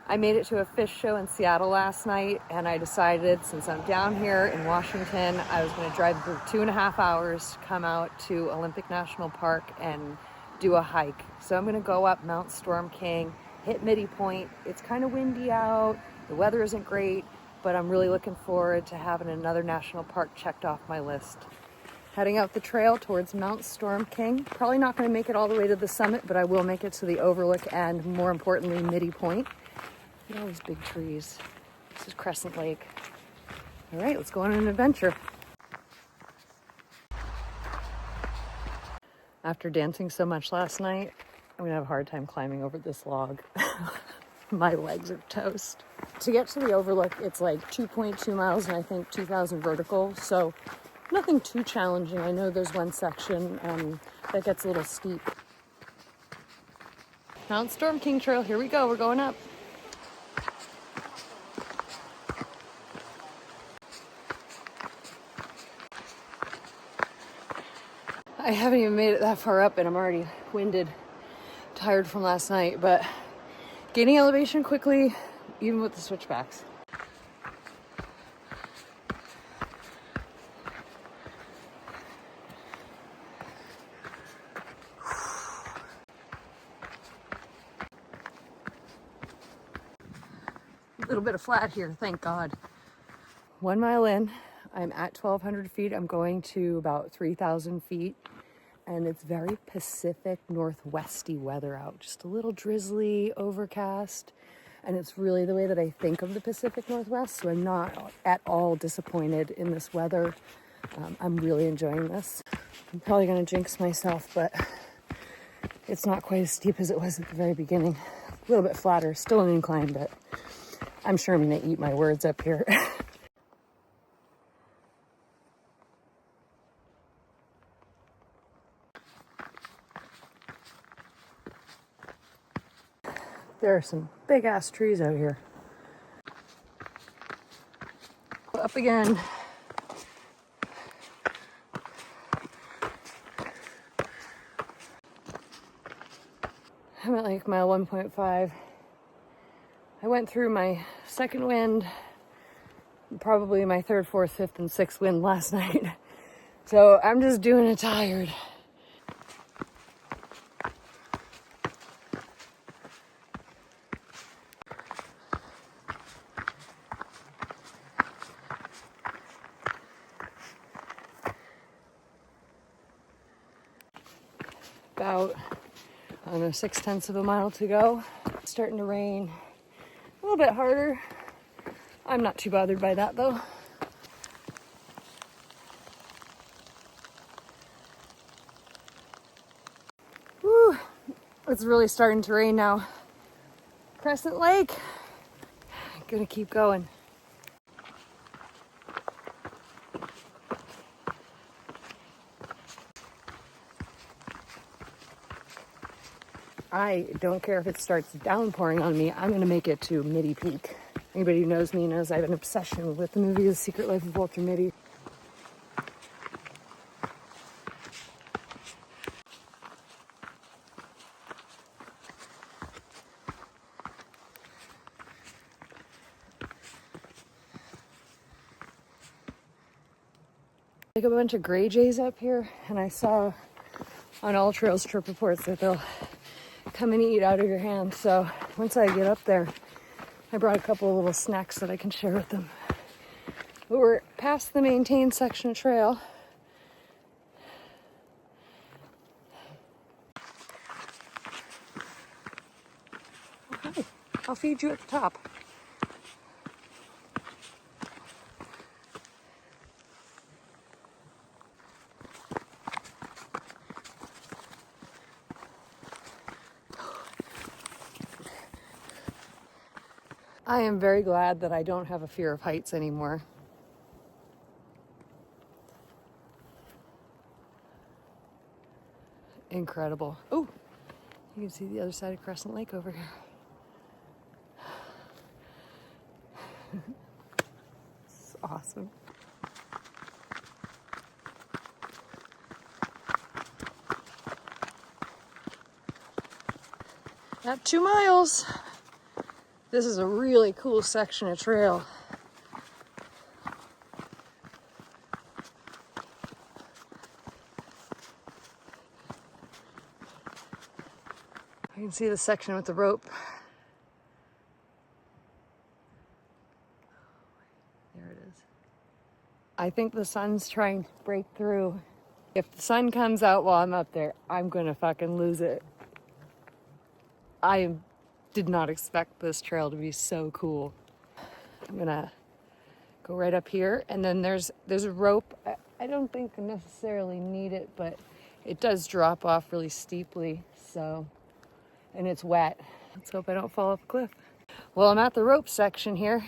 I made it to a fish show in Seattle last night, and I decided, since I'm down here in Washington, I was going to drive for 2.5 hours, come out to Olympic National Park and do a hike. So I'm going to go up Mount Storm King, hit Mitty Point. It's kind of windy out, the weather isn't great, but I'm really looking forward to having another national park checked off my list. Heading out the trail towards Mount Storm King. Probably not going to make it all the way to the summit, but I will make it to the overlook and, more importantly, Mitty Point. Look at all these big trees. This is Crescent Lake. All right, let's go on an adventure. After dancing so much last night, I'm gonna have a hard time climbing over this log. My legs are toast. To get to the overlook, it's like 2.2 miles and I think 2,000 vertical, so nothing too challenging. I know there's one section that gets a little steep. Mount Storm King Trail, here we go, we're going up. I haven't even made it that far up and I'm already winded, tired from last night, but gaining elevation quickly, even with the switchbacks. A little bit of flat here, thank God. 1 mile in, I'm at 1,200 feet. I'm going to about 3,000 feet. And it's very Pacific Northwesty weather out. Just a little drizzly, overcast. And it's really the way that I think of the Pacific Northwest. So I'm not at all disappointed in this weather. I'm really enjoying this. I'm probably going to jinx myself, but it's not quite as steep as it was at the very beginning. A little bit flatter, still an incline, but I'm sure I'm going to eat my words up here. There are some big ass trees out here. Up again. I'm at like mile 1.5. I went through my second wind, probably my third, fourth, fifth, and sixth wind last night. So I'm just doing it tired. About, I don't know, 6/10 of a mile to go. It's starting to rain. A little bit harder. I'm not too bothered by that though. Whew, it's really starting to rain now. Crescent Lake. I'm gonna keep going. I don't care if it starts downpouring on me. I'm gonna make it to Mitty Peak. Anybody who knows me knows I have an obsession with the movie The Secret Life of Walter Mitty. Like a bunch of gray jays up here, and I saw on All Trails trip reports that they'll come and eat out of your hand. So once I get up there, I brought a couple of little snacks that I can share with them. But we're past the maintained section of trail. Oh, hi. I'll feed you at the top. I am very glad that I don't have a fear of heights anymore. Incredible. Oh, you can see the other side of Crescent Lake over here. It's awesome. At 2 miles. This is a really cool section of trail. I can see the section with the rope. There it is. I think the sun's trying to break through. If the sun comes out while I'm up there, I'm gonna fucking lose it. I did not expect this trail to be so cool. I'm gonna go right up here, and then there's a rope. I don't think I necessarily need it, but it does drop off really steeply, so, and it's wet. Let's hope I don't fall off a cliff. Well, I'm at the rope section here.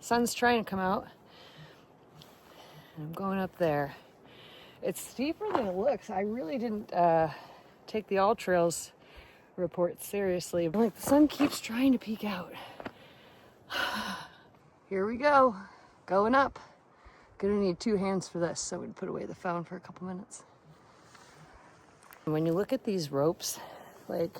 Sun's trying to come out. I'm going up there. It's steeper than it looks. I really didn't take the All Trails report seriously. Like, the sun keeps trying to peek out. Here we go. Going up. Gonna need 2 hands for this, so we'd put away the phone for a couple minutes. When you look at these ropes, like,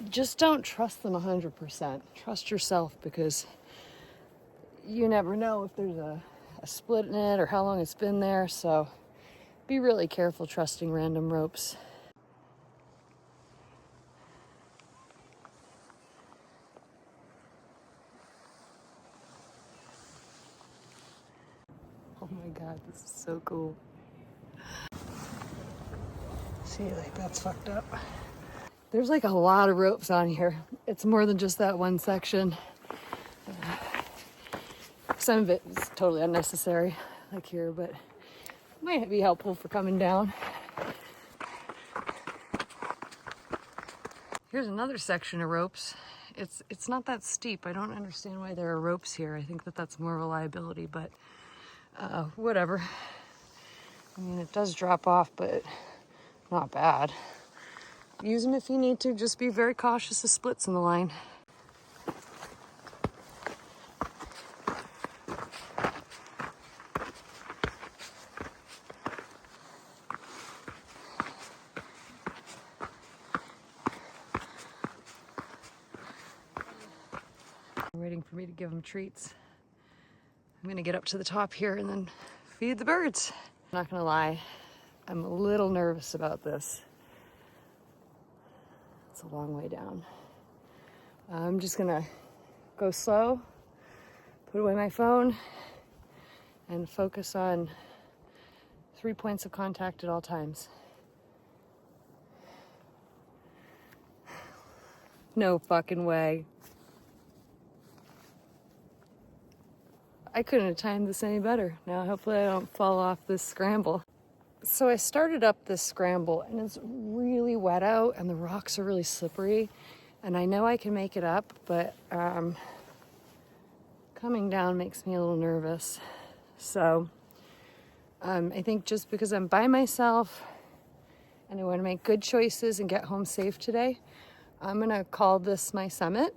just don't trust them 100%. Trust yourself, because you never know if there's a split in it or how long it's been there, so be really careful trusting random ropes. Oh my god, this is so cool. See, like, that's fucked up. There's like a lot of ropes on here. It's more than just that one section. Some of it is totally unnecessary, like here, but might be helpful for coming down. Here's another section of ropes. It's not that steep. I don't understand why there are ropes here. I think that that's more of a liability, but whatever. I mean, it does drop off, but not bad. Use them if you need to. Just be very cautious of splits in the line. Waiting for me to give them treats. I'm gonna get up to the top here and then feed the birds. I'm not gonna lie, I'm a little nervous about this. It's a long way down. I'm just gonna go slow, put away my phone, and focus on 3 points of contact at all times. No fucking way. I couldn't have timed this any better. Now, hopefully I don't fall off this scramble. So I started up this scramble, and it's really wet out, and the rocks are really slippery, and I know I can make it up, but coming down makes me a little nervous. So I think just because I'm by myself and I want to make good choices and get home safe today, I'm gonna call this my summit.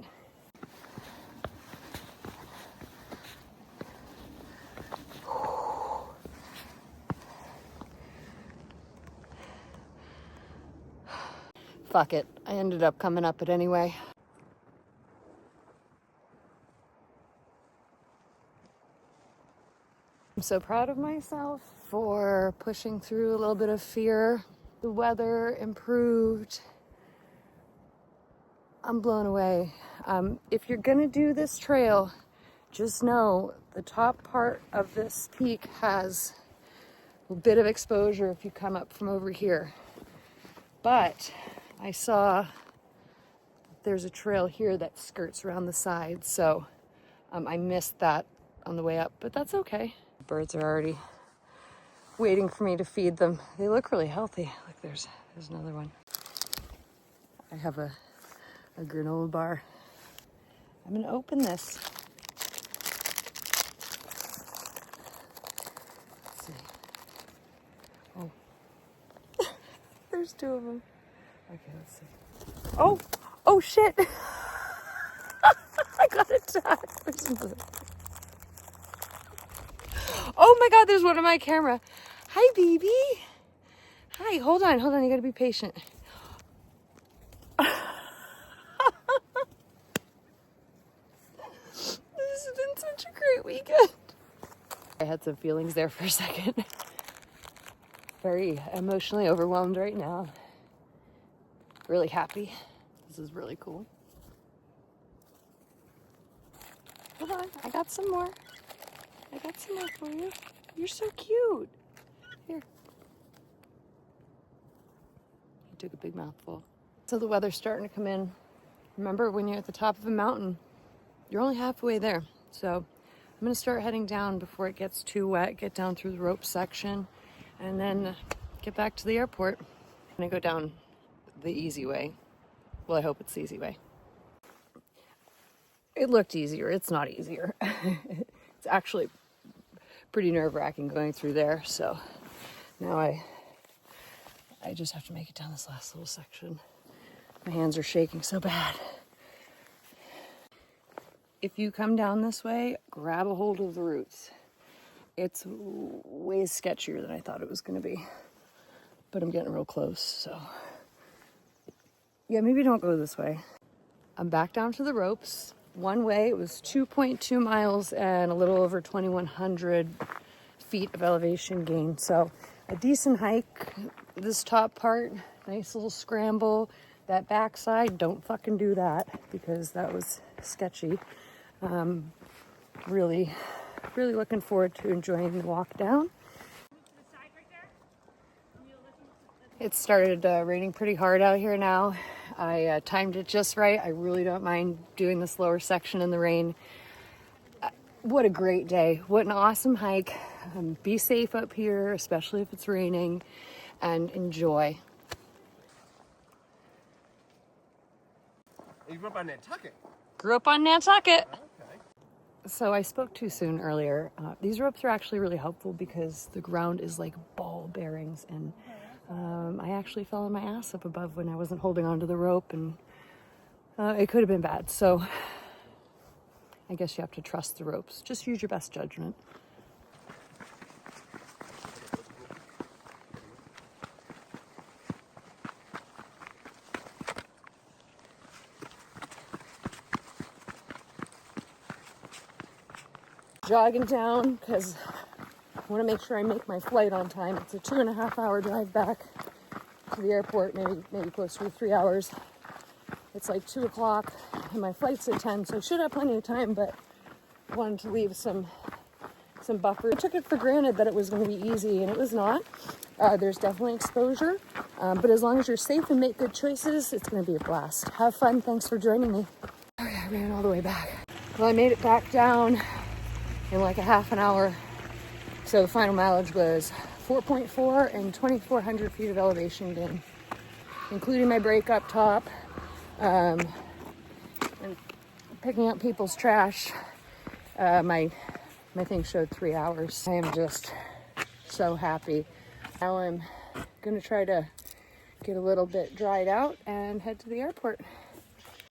Fuck it, I ended up coming up it anyway. I'm so proud of myself for pushing through a little bit of fear. The weather improved. I'm blown away. If you're gonna do this trail, just know the top part of this peak has a bit of exposure if you come up from over here. But I saw there's a trail here that skirts around the side, so I missed that on the way up, but that's okay. Birds are already waiting for me to feed them. They look really healthy. Look, there's another one. I have a granola bar. I'm gonna open this. Let's see. Oh, there's 2 of them. Okay, let's see. Oh shit! I got attacked. There's another. Oh my god, there's one on my camera. Hi, baby. Hi, hold on, you gotta be patient. entire weekend. I had some feelings there for a second. Very emotionally overwhelmed right now. Really happy. This is really cool. Hold on, I got some more. I got some more for you. You're so cute. Here. He took a big mouthful. So the weather's starting to come in. Remember, when you're at the top of a mountain, you're only halfway there. So I'm gonna start heading down before it gets too wet, get down through the rope section, and then get back to the airport. I'm gonna go down the easy way. Well, I hope it's the easy way. It looked easier. It's not easier. It's actually pretty nerve-wracking going through there. So now I just have to make it down this last little section. My hands are shaking so bad. If you come down this way, grab a hold of the roots. It's way sketchier than I thought it was going to be. But I'm getting real close, so. Yeah, maybe don't go this way. I'm back down to the ropes. One way, it was 2.2 miles and a little over 2,100 feet of elevation gain. So a decent hike. This top part, nice little scramble. That backside, don't fucking do that because that was sketchy. Really looking forward to enjoying the walk down. It started raining pretty hard out here now. I timed it just right. I really don't mind doing this lower section in the rain. What a great day. What an awesome hike. Be safe up here, especially if it's raining, and enjoy. You grew up on Nantucket? Grew up on Nantucket. Okay. So I spoke too soon earlier. These ropes are actually really helpful because the ground is like ball bearings, and I actually fell on my ass up above when I wasn't holding onto the rope, and it could have been bad. So I guess you have to trust the ropes. Just use your best judgment. Jogging down because I want to make sure I make my flight on time. It's a 2.5-hour drive back to the airport, maybe closer to 3 hours. It's like 2 o'clock and my flight's at 10, so I should have plenty of time, but I wanted to leave some buffer. I took it for granted that it was going to be easy, and it was not. There's definitely exposure, but as long as you're safe and make good choices, it's going to be a blast. Have fun. Thanks for joining me. Okay, I ran all the way back. Well, I made it back down in like a half an hour. So the final mileage was 4.4 and 2,400 feet of elevation gain, including my break up top, and picking up people's trash. My thing showed 3 hours. I am just so happy. Now I'm gonna try to get a little bit dried out and head to the airport.